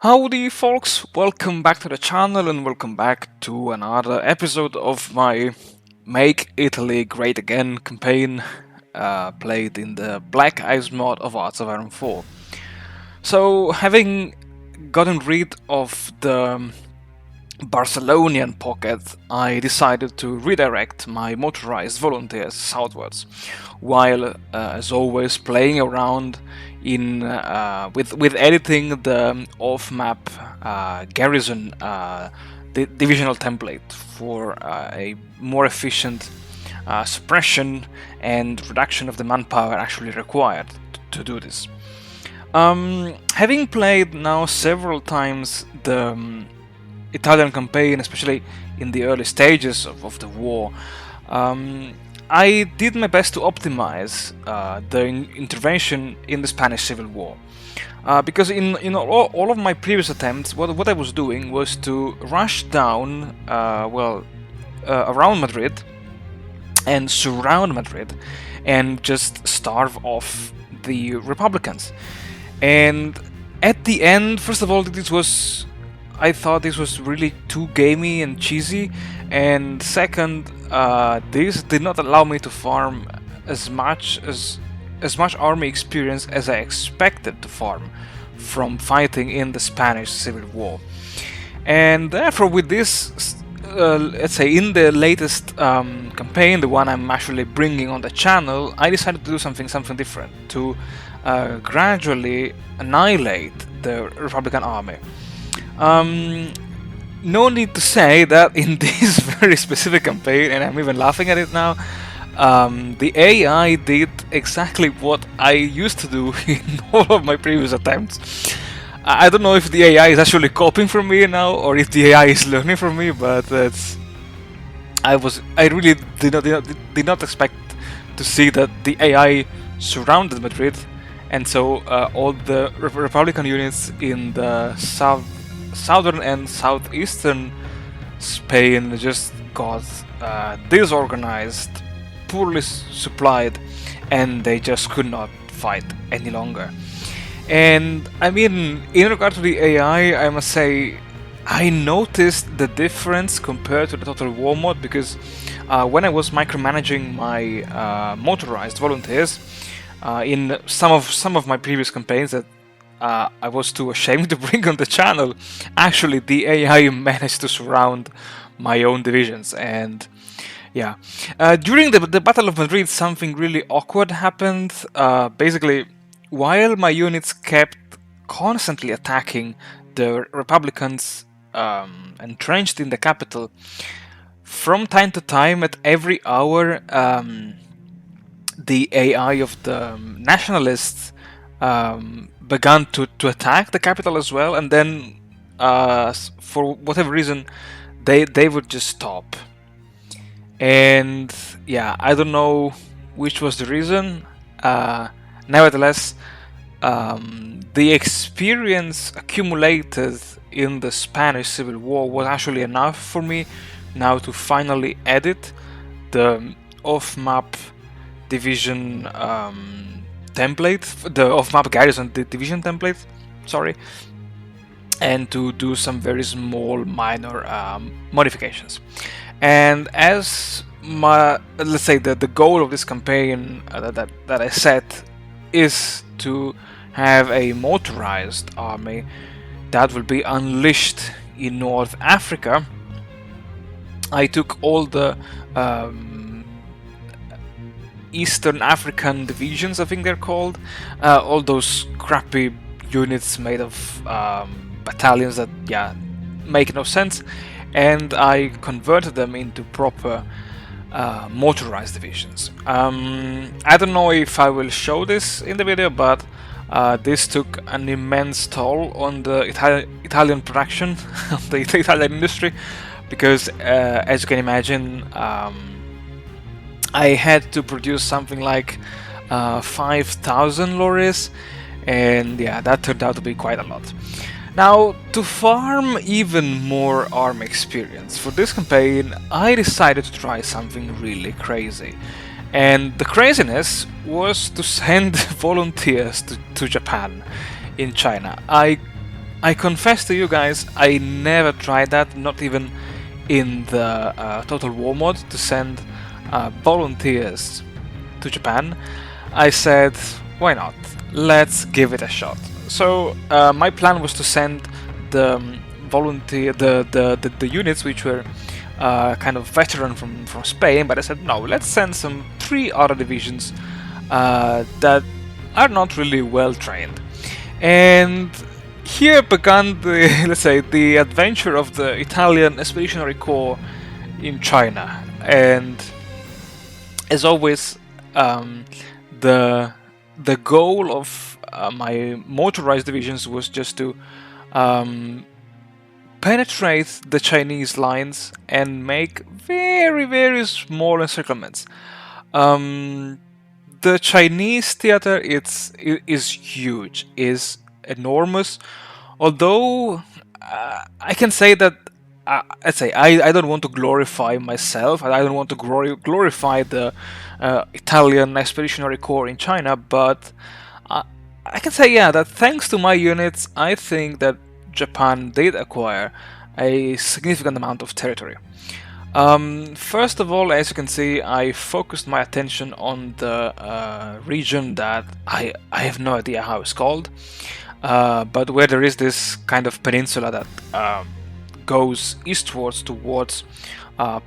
Howdy folks, welcome back to the channel and welcome back to another episode of my Make Italy Great Again campaign played in the Black Ice mod of Hearts of Iron 4. So, having gotten rid of the Barcelonian pocket, I decided to redirect my motorized volunteers southwards, while, as always, playing around in with editing the off-map garrison divisional template for a more efficient suppression and reduction of the manpower actually required to do this. Having played now several times the Italian campaign, especially in the early stages of the war, I did my best to optimize the intervention in the Spanish Civil War. Because in all of my previous attempts, what I was doing was to rush down, around Madrid and surround Madrid and just starve off the Republicans. And at the end, first of all, I thought this was really too gamey and cheesy, and second, this did not allow me to farm as much army experience as I expected to farm from fighting in the Spanish Civil War. And therefore, with this, let's say in the latest campaign, the one I'm actually bringing on the channel, I decided to do something different, to gradually annihilate the Republican army. No need to say that in this very specific campaign, and I'm even laughing at it now, the AI did exactly what I used to do in all of my previous attempts. I don't know if the AI is actually copying from me now, or if the AI is learning from me, but I really did not expect to see that the AI surrounded Madrid, and so all the Republican units in the southern and southeastern Spain just got disorganized, poorly supplied, and they just could not fight any longer. And I mean, in regard to the AI, I must say I noticed the difference compared to the Total War mod, because when I was micromanaging my motorized volunteers in some of my previous campaigns that I was too ashamed to bring on the channel, actually the AI managed to surround my own divisions. And yeah, during the Battle of Madrid, something really awkward happened. Basically, while my units kept constantly attacking the Republicans entrenched in the capital, from time to time, at every hour, the AI of the nationalists began to attack the capital as well, and then for whatever reason they would just stop. And yeah, I don't know which was the reason. Nevertheless, the experience accumulated in the Spanish Civil War was actually enough for me now to finally edit the off-map division template, the off-map garrison division template, sorry, and to do some very small minor modifications. And as let's say the goal of this campaign that I set is to have a motorized army that will be unleashed in North Africa, I took all the Eastern African divisions, I think they're called, all those crappy units made of battalions that, yeah, make no sense, and I converted them into proper motorized divisions. I don't know if I will show this in the video, but this took an immense toll on the Italian production, of the Italian industry, because as you can imagine, I had to produce something like 5,000 lorries, and yeah, that turned out to be quite a lot. Now, to farm even more army experience for this campaign, I decided to try something really crazy. And the craziness was to send volunteers to Japan in China. I I confess to you guys, I never tried that, not even in the Total War mod, to send volunteers to Japan. I said, why not? Let's give it a shot. So my plan was to send the volunteer, the units which were kind of veteran from Spain, but I said no, let's send some 3 other divisions that are not really well trained. And here began the let's say the adventure of the Italian Expeditionary Corps in China. And as always, the the goal of my motorized divisions was just to penetrate the Chinese lines and make very small encirclements. The Chinese theater is huge, is enormous. Although I can say that I don't want to glorify myself. I don't want to glorify the Italian Expeditionary Corps in China, but I can say, yeah, that thanks to my units, I think that Japan did acquire a significant amount of territory. First of all, as you can see, I focused my attention on the region that I have no idea how it's called, but where there is this kind of peninsula that goes eastwards towards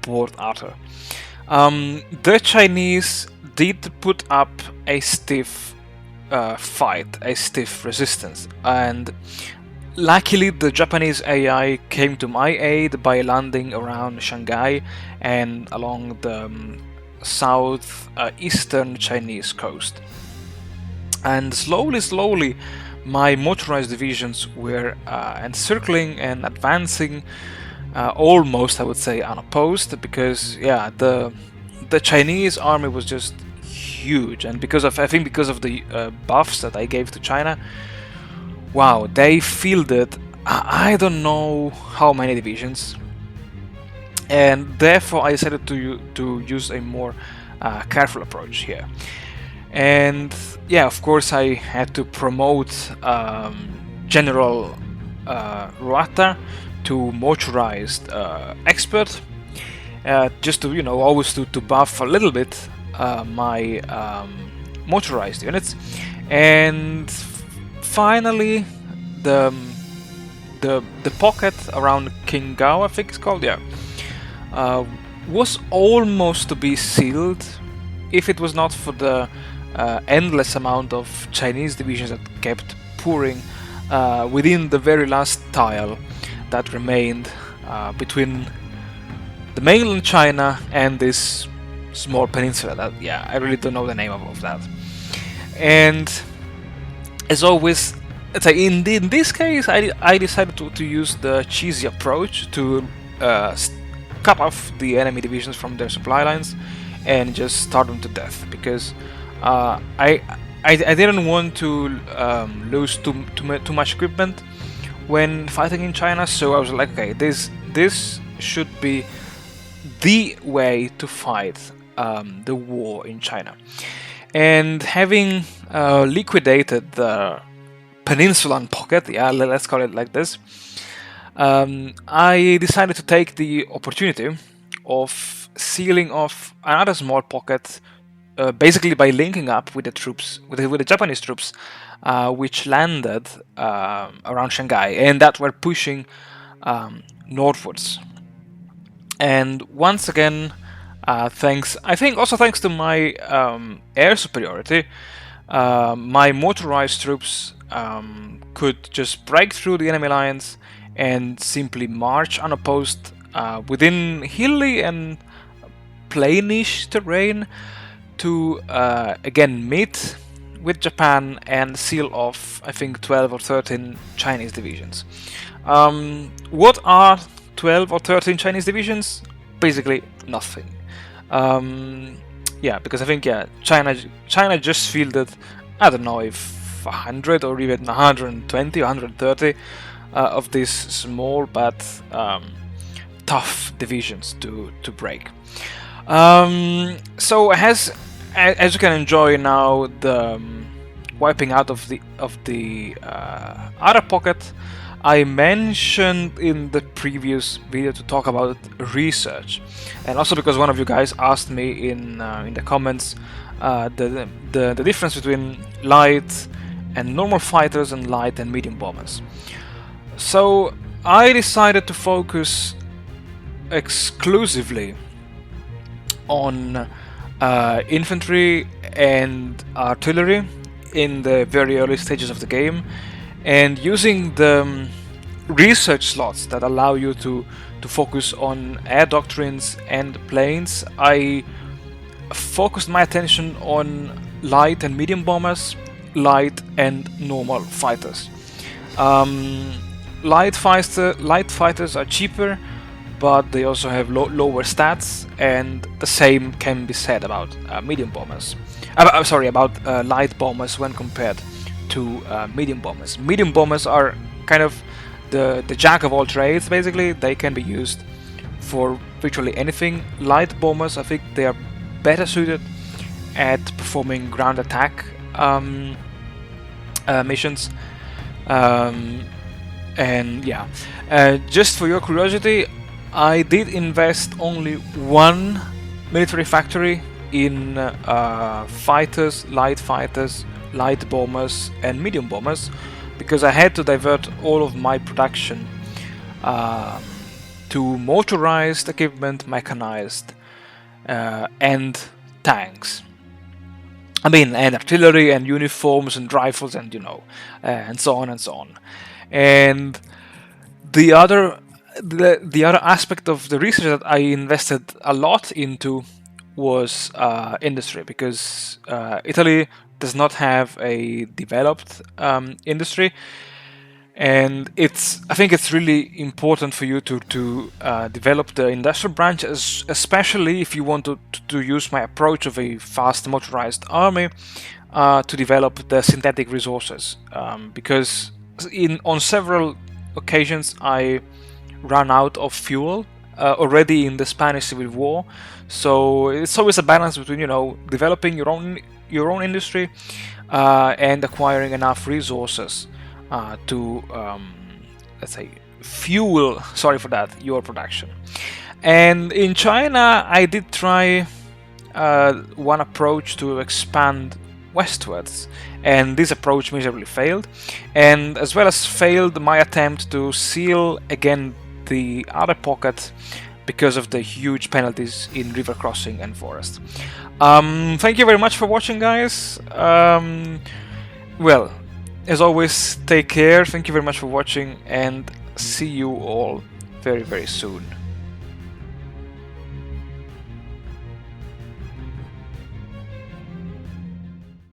Port Arthur. The Chinese did put up a stiff fight, a stiff resistance, and luckily the Japanese AI came to my aid by landing around Shanghai and along the southeastern Chinese coast. And slowly, my motorized divisions were encircling and advancing, almost, I would say, unopposed, because yeah, the Chinese army was just huge, and because of the buffs that I gave to China, wow, they fielded I don't know how many divisions, and therefore I decided to use a more careful approach here. And yeah, of course, I had to promote General Ruata to motorized expert, just to always to buff a little bit my motorized units. And finally, the pocket around Qingdao, I think it's called, yeah, was almost to be sealed, if it was not for the endless amount of Chinese divisions that kept pouring within the very last tile that remained between the mainland China and this small peninsula that, yeah, I really don't know the name of that. And as always, in this case, I decided to use the cheesy approach to cut off the enemy divisions from their supply lines and just starve them to death, because I didn't want to lose too much equipment when fighting in China. So I was like, okay, this should be the way to fight the war in China. And having liquidated the peninsulan pocket, yeah, let's call it like this, I decided to take the opportunity of sealing off another small pocket, basically by linking up with the troops, with the Japanese troops, which landed around Shanghai and that were pushing northwards. And once again, thanks to my air superiority, my motorized troops could just break through the enemy lines and simply march unopposed within hilly and plainish terrain to again meet with Japan and seal off, I think, 12 or 13 Chinese divisions. What are 12 or 13 Chinese divisions? Basically nothing. Yeah, because I think, yeah, China just fielded, I don't know if 100 or even 120 or 130 of these small but tough divisions to break. So as you can enjoy now the wiping out of the other pocket, I mentioned in the previous video to talk about research, and also because one of you guys asked me in the comments the difference between light and normal fighters and light and medium bombers. So I decided to focus exclusively on infantry and artillery in the very early stages of the game, and using the research slots that allow you to focus on air doctrines and planes, I focused my attention on light and medium bombers, light and normal fighters. Light fighters are cheaper, but they also have lower stats, and the same can be said about medium bombers. About light bombers when compared to medium bombers. Medium bombers are kind of the jack of all trades, basically. They can be used for virtually anything. Light bombers, I think they are better suited at performing ground attack missions. And yeah, just for your curiosity, I did invest only one military factory in fighters, light bombers, and medium bombers, because I had to divert all of my production to motorized equipment, mechanized, and tanks. I mean, and artillery and uniforms and rifles and and so on and so on. And the other aspect of the research that I invested a lot into was industry, because Italy does not have a developed industry, and I think it's really important for you to develop the industrial branch, especially if you want to use my approach of a fast motorized army to develop the synthetic resources, because on several occasions I ran out of fuel already in the Spanish Civil War. So it's always a balance between developing your own industry and acquiring enough resources to let's say fuel, sorry for that, your production. And in China I did try one approach to expand westwards, and this approach miserably failed, and as well as failed my attempt to seal again the other pocket because of the huge penalties in river crossing and forest. Thank you very much for watching, guys. Well, as always, take care. Thank you very much for watching, and see you all very, very soon.